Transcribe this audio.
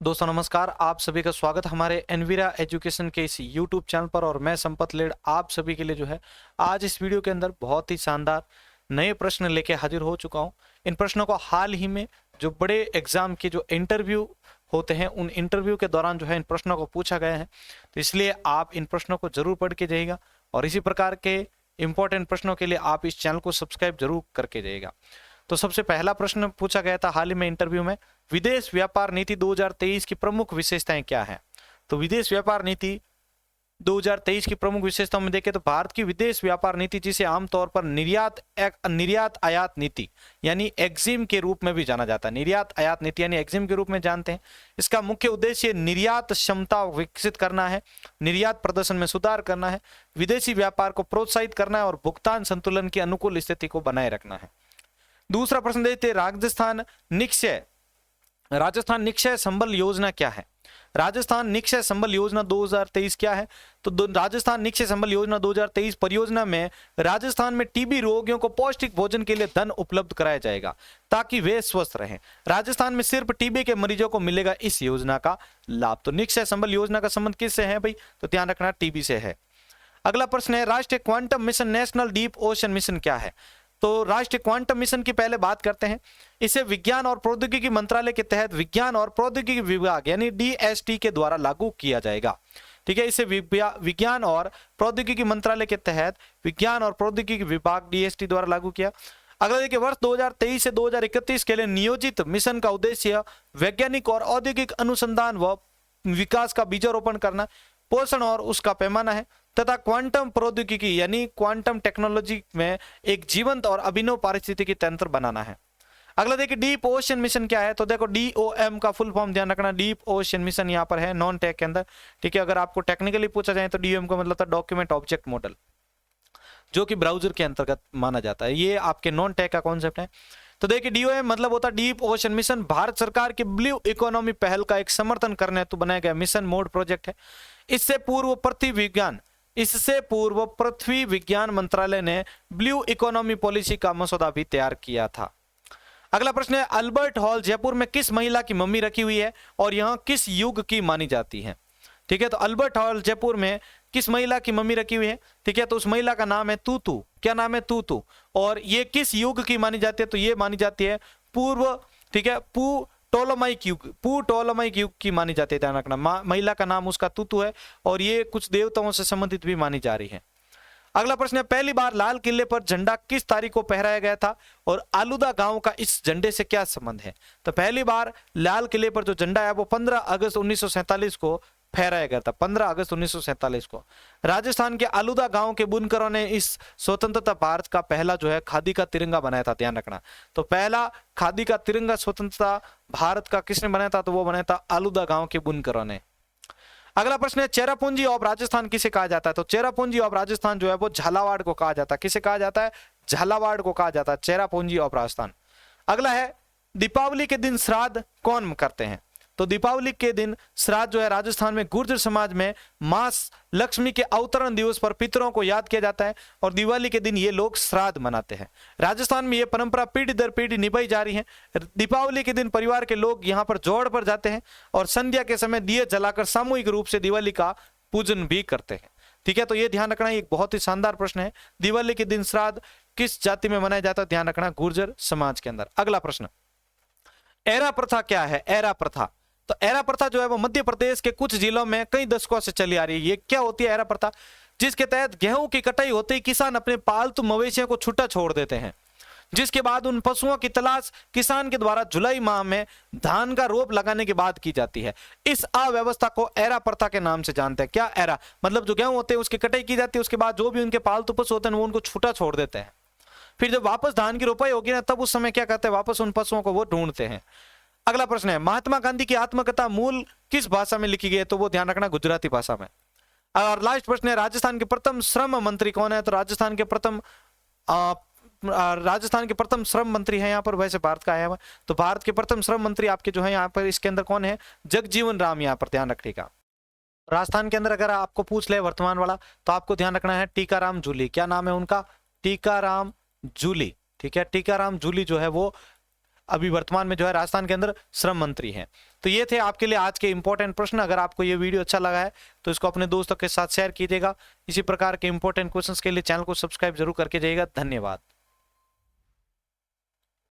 दोस्तों नमस्कार, आप सभी का स्वागत हमारे एनवीरा एजुकेशन के इस यूट्यूब चैनल पर। और मैं संपत लेड आप सभी के लिए जो है आज इस वीडियो के अंदर बहुत ही शानदार नए प्रश्न लेके हाजिर हो चुका हूं। इन प्रश्नों को हाल ही में जो बड़े एग्जाम के जो इंटरव्यू होते हैं उन इंटरव्यू के दौरान जो है इन प्रश्नों को पूछा गया है, तो इसलिए आप इन प्रश्नों को जरूर पढ़ के जाइएगा और इसी प्रकार के इंपॉर्टेंट प्रश्नों के लिए आप इस चैनल को सब्सक्राइब जरूर करके जाइएगा। तो सबसे पहला प्रश्न पूछा गया था हाल ही में इंटरव्यू में, विदेश व्यापार नीति 2023 की प्रमुख विशेषताएं क्या है। तो विदेश व्यापार नीति 2023 की प्रमुख विशेषताओं में देखें तो भारत की विदेश व्यापार नीति, जिसे आमतौर पर निर्यात आयात नीति यानी एक्जिम के रूप में भी जाना जाता है, निर्यात आयात नीति यानी एक्जिम के रूप में जानते हैं। इसका मुख्य उद्देश्य निर्यात क्षमता विकसित करना है, निर्यात प्रदर्शन में सुधार करना है, विदेशी व्यापार को प्रोत्साहित करना है और भुगतान संतुलन की अनुकूल स्थिति को बनाए रखना है। दूसरा प्रश्न देखते, राजस्थान निक्षय संबल योजना क्या है। राजस्थान निक्षय संबल योजना 2023 क्या है। तो राजस्थान निक्षय संबल योजना 2023 परियोजना में राजस्थान में टीबी रोगियों को पौष्टिक भोजन के लिए धन उपलब्ध कराया जाएगा ताकि वे स्वस्थ रहें। राजस्थान में सिर्फ टीबी के मरीजों को मिलेगा इस योजना का लाभ। तो निक्षय संबल योजना का संबंध किससे है भाई, तो ध्यान रखना टीबी से है। अगला प्रश्न है, राष्ट्रीय quantum mission national deep ocean mission क्या है। तो राष्ट्रीय क्वांटम मिशन की पहले बात करते हैं। इसे विज्ञान और प्रौद्योगिकी मंत्रालय के तहत विज्ञान और प्रौद्योगिकी विभाग यानी डीएसटी के द्वारा लागू किया जाएगा। ठीक है, इसे विज्ञान और प्रौद्योगिकी मंत्रालय के तहत विज्ञान और प्रौद्योगिकी विभाग डीएसटी द्वारा लागू किया। अगला देखिए, वर्ष 2023 से 2031 के लिए नियोजित मिशन का उद्देश्य वैज्ञानिक और औद्योगिक अनुसंधान व विकास का बीजारोपण करना, पोषण और उसका पैमाना है तथा क्वांटम प्रौद्योगिकी यानी क्वांटम टेक्नोलॉजी में एक जीवंत और अभिनव पारिस्थितिकी तंत्र बनाना है। अगला देखिए, डीप ओशन मिशन क्या है। तो देखो डीओएम का फुल फॉर्म ध्यान रखना, डीप ओशन मिशन यहाँ पर है नॉन टेक के अंदर। ठीक है, अगर आपको टेक्निकली पूछा जाए तो डीओएम का मतलब था डॉक्यूमेंट ऑब्जेक्ट मॉडल, जो कि ब्राउजर के अंतर्गत माना जाता है। ये आपके नॉन टेक का कॉन्सेप्ट है। तो देखिए डीओएम मतलब होता है डीप ओशन मिशन, भारत सरकार की ब्लू इकोनॉमी पहल का एक समर्थन करने हेतु बनाया गया मिशन मोड प्रोजेक्ट है। इससे पूर्व पृथ्वी विज्ञान मंत्रालय ने ब्लू इकोनॉमी पॉलिसी का मसौदा भी तैयार किया था। अगला प्रश्न है, अल्बर्ट हॉल जयपुर में किस महिला की मम्मी रखी हुई है और यह किस युग की मानी जाती है। ठीक है, तो अल्बर्ट हॉल जयपुर में किस महिला की मम्मी रखी हुई है। ठीक है, तो उस महिला का नाम है तूतू। क्या नाम है, तूतू। और ये किस युग की मानी जाती है, तो ये मानी जाती है पूर्व, ठीक है, टोलोमाइक युग की मानी जाती है। ध्यान रखना, महिला का नाम उसका तूतू है और ये कुछ देवताओं से संबंधित भी मानी जा रही है। अगला प्रश्न है, पहली बार लाल किले पर झंडा किस तारीख को फहराया गया था और आलूदा गांव का इस झंडे से क्या संबंध है। तो पहली बार लाल किले पर जो झंडा है वो 15 अगस्त 1947 को फहराया गया था, 15 अगस्त 1947 को। राजस्थान के आलूदा गांव के बुनकरों ने इस स्वतंत्रता भारत का पहला जो है खादी का तिरंगा बनाया था। ध्यान रखना, तो पहला खादी का तिरंगा स्वतंत्रता भारत का किसने बनाया था, तो वो बनाया था आलूदा गांव के बुनकरों ने। अगला प्रश्न है, चेरापूंजी ऑफ राजस्थान किसे कहा जाता है। तो चेरापूंजी ऑफ राजस्थान जो है वो झालावाड़ को कहा जाता है। किसे कहा जाता है, झालावाड़ को कहा जाता है, चेरापूंजी ऑफ राजस्थान। अगला है, दीपावली के दिन श्राद्ध कौन करते हैं। तो दीपावली के दिन श्राद्ध जो है राजस्थान में गुर्जर समाज में मां लक्ष्मी के अवतरण दिवस पर पितरों को याद किया जाता है और दिवाली के दिन ये लोग श्राद्ध मनाते हैं। राजस्थान में ये परंपरा पीढ़ी दर पीढ़ी निभाई जा रही है। दीपावली के दिन परिवार के लोग यहाँ पर जोड़ पर जाते हैं और संध्या के समय दिए जलाकर सामूहिक रूप से दिवाली का पूजन भी करते हैं। ठीक है, तो ये ध्यान रखना, एक बहुत ही शानदार प्रश्न है। दिवाली के दिन श्राद्ध किस जाति में मनाया जाता है, ध्यान रखना, गुर्जर समाज के अंदर। अगला प्रश्न, एरा प्रथा क्या है। एरा प्रथा, तो एरा प्रथा जो है वो मध्य प्रदेश के कुछ जिलों में कई दशकों से चली आ रही है। ये क्या होती है एरा प्रथा, जिसके तहत गेहूं की कटाई होते ही किसान अपने पालतू मवेशियों को छूटा छोड़ देते हैं, जिसके बाद उन पशुओं की तलाश किसान के द्वारा जुलाई माह में धान का रोप लगाने के बाद की जाती है। इस अव्यवस्था को एरा प्रथा के नाम से जानते हैं। क्या एरा मतलब जो गेहूं होते हैं उसकी कटाई की जाती है, उसके बाद जो भी उनके पालतू पशु होते हैं वो उनको छूटा छोड़ देते हैं। फिर जब वापस धान की रोपाई होगी ना, तब उस समय क्या करते हैं, वापस उन पशुओं को वो ढूंढते हैं। अगला प्रश्न है, महात्मा गांधी की आत्मकथा मूल किस भाषा में लिखी गई है। तो वो ध्यान रखना, गुजराती भाषा में। और लास्ट प्रश्न है, राजस्थान के प्रथम श्रम मंत्री कौन है। तो राजस्थान के प्रथम श्रम मंत्री है यहाँ पर, वैसे भारत का आया हुआ, तो भारत के प्रथम श्रम मंत्री आपके जो है यहाँ पर इसके अंदर कौन है, जगजीवन राम। यहाँ पर ध्यान रखिएगा। राजस्थान के अंदर अगर आपको पूछ ले वर्तमान वाला, तो आपको ध्यान रखना है टीकाराम जूली। क्या नाम है उनका, टीकाराम जूली। ठीक है, टीकाराम जूली जो है वो अभी वर्तमान में जो है राजस्थान के अंदर श्रम मंत्री हैं। तो ये थे आपके लिए आज के इंपॉर्टेंट प्रश्न। अगर आपको ये वीडियो अच्छा लगा है तो इसको अपने दोस्तों के साथ शेयर कीजिएगा। इसी प्रकार के इंपॉर्टेंट क्वेश्चंस के लिए चैनल को सब्सक्राइब जरूर करके जाइएगा। धन्यवाद।